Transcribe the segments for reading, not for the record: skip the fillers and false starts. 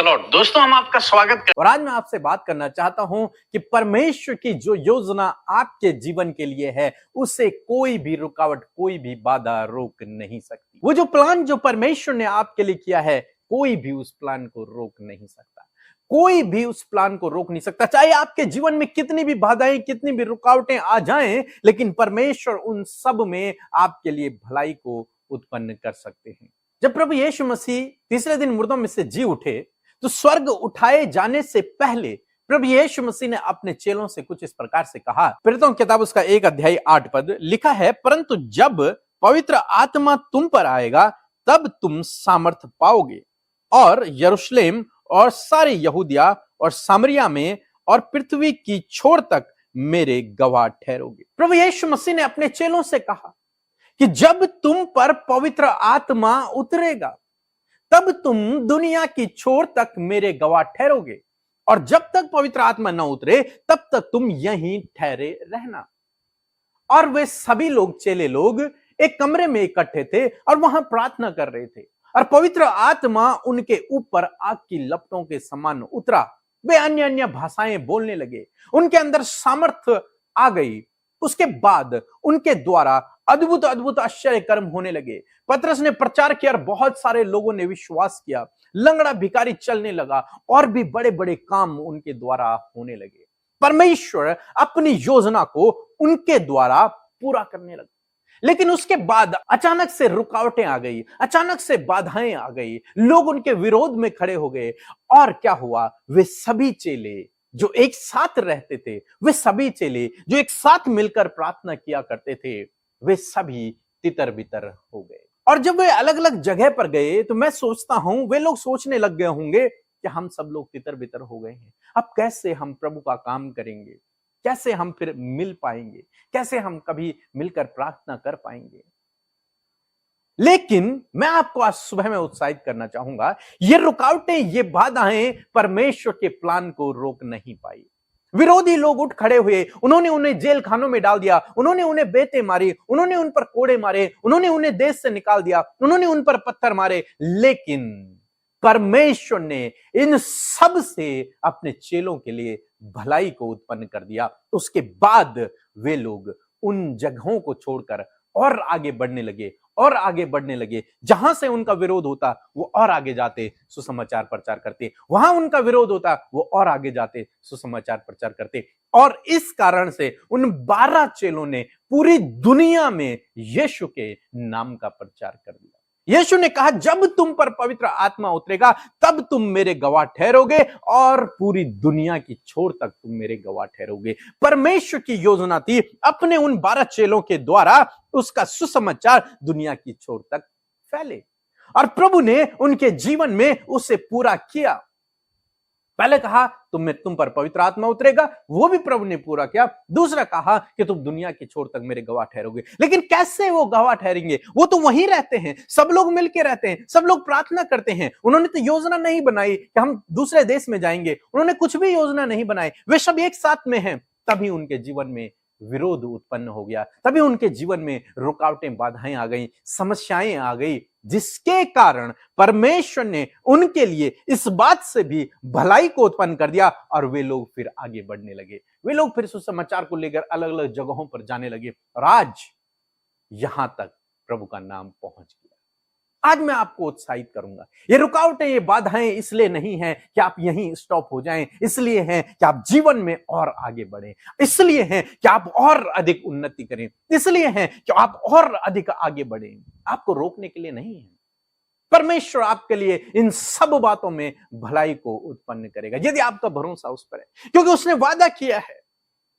Lord. दोस्तों, हम आपका स्वागत करते हैं और आज मैं आपसे बात करना चाहता हूं कि परमेश्वर की जो योजना आपके जीवन के लिए है, उसे कोई भी रुकावट, कोई भी बाधा रोक नहीं सकती। वो जो प्लान जो परमेश्वर ने आपके लिए किया है, कोई भी उस प्लान को रोक नहीं सकता। कोई भी उस प्लान को रोक नहीं सकता। चाहे आपके जीवन में कितनी भी बाधाएं, कितनी भी रुकावटें आ जाएं, लेकिन परमेश्वर उन सब में आपके लिए भलाई को उत्पन्न कर सकते हैं। जब प्रभु यीशु मसीह तीसरे दिन मुर्दों में से जी उठे, तो स्वर्ग उठाए जाने से पहले प्रभु यीशु मसीह ने अपने चेलों से कुछ इस प्रकार से कहा। प्रेरितों की किताब उसका 1 अध्याय 8 पद लिखा है, परंतु जब पवित्र आत्मा तुम पर आएगा, तब तुम सामर्थ पाओगे और यरूशलेम और सारे यहूदिया और सामरिया में और पृथ्वी की छोर तक मेरे गवाह ठहरोगे। प्रभु यीशु मसीह ने अपने चेलों से कहा कि जब तुम पर पवित्र आत्मा उतरेगा, तब तुम दुनिया की छोर तक मेरे गवाह ठहरोगे, और जब तक पवित्र आत्मा न उतरे तब तक तुम यहीं ठहरे रहना। और वे सभी लोग, चेले लोग, एक कमरे में इकट्ठे थे और वहां प्रार्थना कर रहे थे, और पवित्र आत्मा उनके ऊपर आग की लपटों के समान उतरा। वे अन्य अन्य भाषाएं बोलने लगे, उनके अंदर सामर्थ्य आ गई। उसके बाद उनके द्वारा अद्भुत अद्भुत आश्चर्य कर्म होने लगे। पतरस ने प्रचार किया और बहुत सारे लोगों ने विश्वास किया। लंगड़ा भिखारी चलने लगा और भी बड़े बड़े काम उनके द्वारा होने लगे। परमेश्वर अपनी योजना को उनके द्वारा पूरा करने लगा। लेकिन उसके बाद अचानक से रुकावटें आ गई, अचानक से बाधाएं आ गई, लोग उनके विरोध में खड़े हो गए। और क्या हुआ? वे सभी चेले जो एक साथ रहते थे, वे सभी चेले जो एक साथ मिलकर प्रार्थना किया करते थे, वे सभी तितर बितर हो गए। और जब वे अलग अलग जगह पर गए, तो मैं सोचता हूं वे लोग सोचने लग गए होंगे कि हम सब लोग तितर बितर हो गए हैं, अब कैसे हम प्रभु का काम करेंगे, कैसे हम फिर मिल पाएंगे, कैसे हम कभी मिलकर प्रार्थना कर पाएंगे। लेकिन मैं आपको आज सुबह में उत्साहित करना चाहूंगा, ये रुकावटें, ये बाधाएं परमेश्वर के प्लान को रोक नहीं पाई। विरोधी लोग उठ खड़े हुए, उन्होंने उन्हें जेल खानों में डाल दिया, उन्होंने उन्हें बेटे मारी, उन्होंने उन पर कोड़े मारे, उन्होंने उन्हें देश से निकाल दिया, उन्होंने उन पर पत्थर मारे। लेकिन परमेश्वर ने इन सब से अपने चेलों के लिए भलाई को उत्पन्न कर दिया। उसके बाद वे लोग उन जगहों को छोड़कर और आगे बढ़ने लगे और आगे बढ़ने लगे। जहां से उनका विरोध होता वो और आगे जाते, सुसमाचार प्रचार करते। वहां उनका विरोध होता वो और आगे जाते, सुसमाचार प्रचार करते। और इस कारण से उन 12 चेलों ने पूरी दुनिया में यीशु के नाम का प्रचार कर दिया। यीशु ने कहा, जब तुम पर पवित्र आत्मा उतरेगा, तब तुम मेरे गवाह ठहरोगे और पूरी दुनिया की छोर तक तुम मेरे गवाह ठहरोगे। परमेश्वर की योजना थी अपने उन 12 चेलों के द्वारा उसका सुसमाचार दुनिया की छोर तक फैले, और प्रभु ने उनके जीवन में उसे पूरा किया। पहले कहा तुम पर पवित्र आत्मा उतरेगा, वो भी प्रभु ने पूरा किया। दूसरा कहा कि तुम दुनिया की छोर तक मेरे गवाह ठहरोगे। लेकिन कैसे वो गवाह ठहरेंगे? वो तो वहीं रहते हैं, सब लोग मिलके रहते हैं, सब लोग प्रार्थना करते हैं। उन्होंने तो योजना नहीं बनाई कि हम दूसरे देश में जाएंगे, उन्होंने कुछ भी योजना नहीं बनाई। वे सब एक साथ में हैं। तभी उनके जीवन में विरोध उत्पन्न हो गया, तभी उनके जीवन में रुकावटें, बाधाएं आ गई, समस्याएं आ गई, जिसके कारण परमेश्वर ने उनके लिए इस बात से भी भलाई को उत्पन्न कर दिया। और वे लोग फिर आगे बढ़ने लगे, वे लोग फिर सुसमाचार को लेकर अलग अलग जगहों पर जाने लगे, और आज यहां तक प्रभु का नाम पहुंच गया। आज मैं आपको उत्साहित करूंगा। ये रुकावटें, ये बाधाएं इसलिए नहीं है कि आप यहीं स्टॉप हो जाएं, इसलिए हैं कि आप जीवन में और आगे बढ़ें, इसलिए हैं कि आप और अधिक उन्नति करें, इसलिए हैं कि आप और अधिक आगे बढ़ें। आपको रोकने के लिए नहीं है। परमेश्वर आपके लिए इन सब बातों में भलाई को उत्पन्न करेगा, यदि आपका भरोसा उस पर है, क्योंकि उसने वादा किया है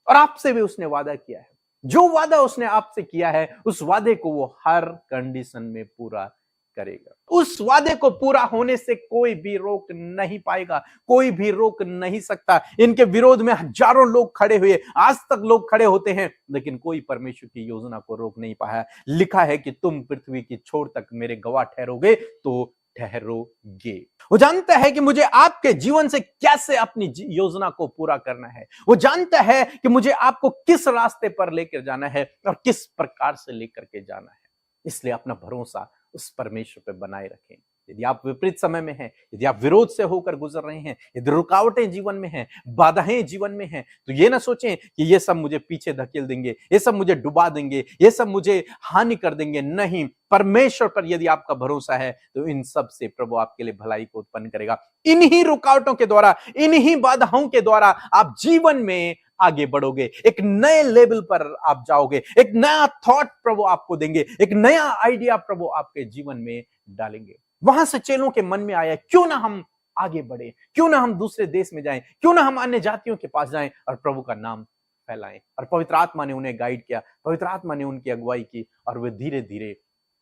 और आपसे भी उसने वादा किया है। जो वादा उसने आपसे किया है, उस वादे को वो हर कंडीशन में पूरा करेगा। उस वादे को पूरा होने से कोई भी रोक नहीं पाएगा, कोई भी रोक नहीं सकता। इनके विरोध में हजारों लोग खड़े हुए, आज तक लोग खड़े होते हैं, लेकिन कोई परमेश्वर की योजना को रोक नहीं पाया। लिखा है कि तुम पृथ्वी की छोर तक मेरे गवाह ठहरोगे, तो ठहरोगे। वो जानता है कि मुझे आपके जीवन से कैसे अपनी योजना को पूरा करना है। वो जानता है कि मुझे आपको किस रास्ते पर लेकर जाना है और किस प्रकार से लेकर के जाना है। इसलिए अपना भरोसा उस परमेश्वर पे बनाए रखें। यदि आप विपरीत समय में हैं, यदि आप विरोध से होकर गुजर रहे हैं, यदि रुकावटें जीवन में हैं, बाधाएं जीवन में हैं, तो ये ना सोचें कि ये सब मुझे पीछे धकेल देंगे, ये सब मुझे डुबा देंगे, ये सब मुझे हानि कर देंगे। नहीं, परमेश्वर पर यदि आपका भरोसा है तो इन सब से प्रभु आपके लिए भलाई को उत्पन्न करेगा। इन्हीं रुकावटों के द्वारा, इन्हीं बाधाओं के द्वारा आप जीवन में आगे बढ़ोगे, एक नए लेवल पर आप जाओगे, एक नया थॉट प्रभु आपको देंगे, एक नया आइडिया प्रभु आपके जीवन में डालेंगे। वहां से चेलों के मन में आया, क्यों ना हम आगे बढ़े, क्यों ना हम दूसरे देश में जाएं, क्यों ना हम अन्य जातियों के पास जाएं और प्रभु का नाम फैलाएं। और पवित्र आत्मा ने उन्हें गाइड किया, पवित्र आत्मा ने उनकी अगुवाई की और वे धीरे धीरे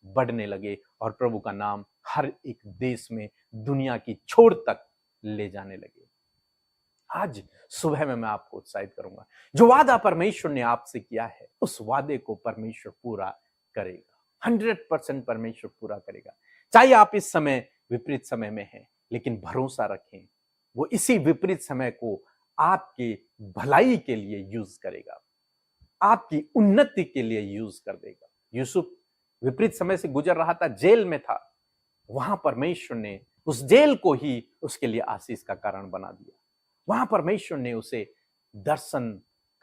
बढ़ने लगे और प्रभु का नाम हर एक देश में, दुनिया की छोर तक ले जाने लगे। आज सुबह में मैं आपको उत्साहित करूंगा, जो वादा परमेश्वर ने आपसे किया है उस वादे को परमेश्वर पूरा करेगा। 100% परमेश्वर पूरा करेगा। चाहे आप इस समय विपरीत समय में हैं, लेकिन भरोसा रखें, वो इसी विपरीत समय को आपके भलाई के लिए यूज करेगा, आपकी उन्नति के लिए यूज कर देगा। यूसुफ विपरीत समय से गुजर रहा था, जेल में था, वहां परमेश्वर ने उस जेल को ही उसके लिए आशीष का कारण बना दिया। वहां परमेश्वर ने उसे दर्शन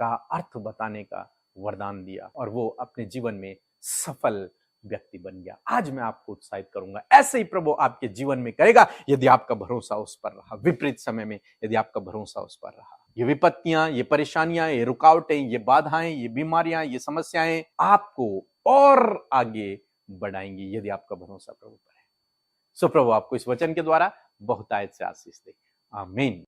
का अर्थ बताने का वरदान दिया और वो अपने जीवन में सफल व्यक्ति बन गया। आज मैं आपको उत्साहित करूंगा, ऐसे ही प्रभु आपके जीवन में करेगा यदि आपका भरोसा उस पर रहा। विपरीत समय में यदि आपका भरोसा उस पर रहा, ये विपत्तियां, ये परेशानियां, ये रुकावटें, ये बाधाएं, ये बीमारियां, ये समस्याएं आपको और आगे बढ़ाएंगी यदि आपका भरोसा प्रभु पर है। सो प्रभु आपको इस वचन के द्वारा बहुतायत से आशीष दे। आमीन।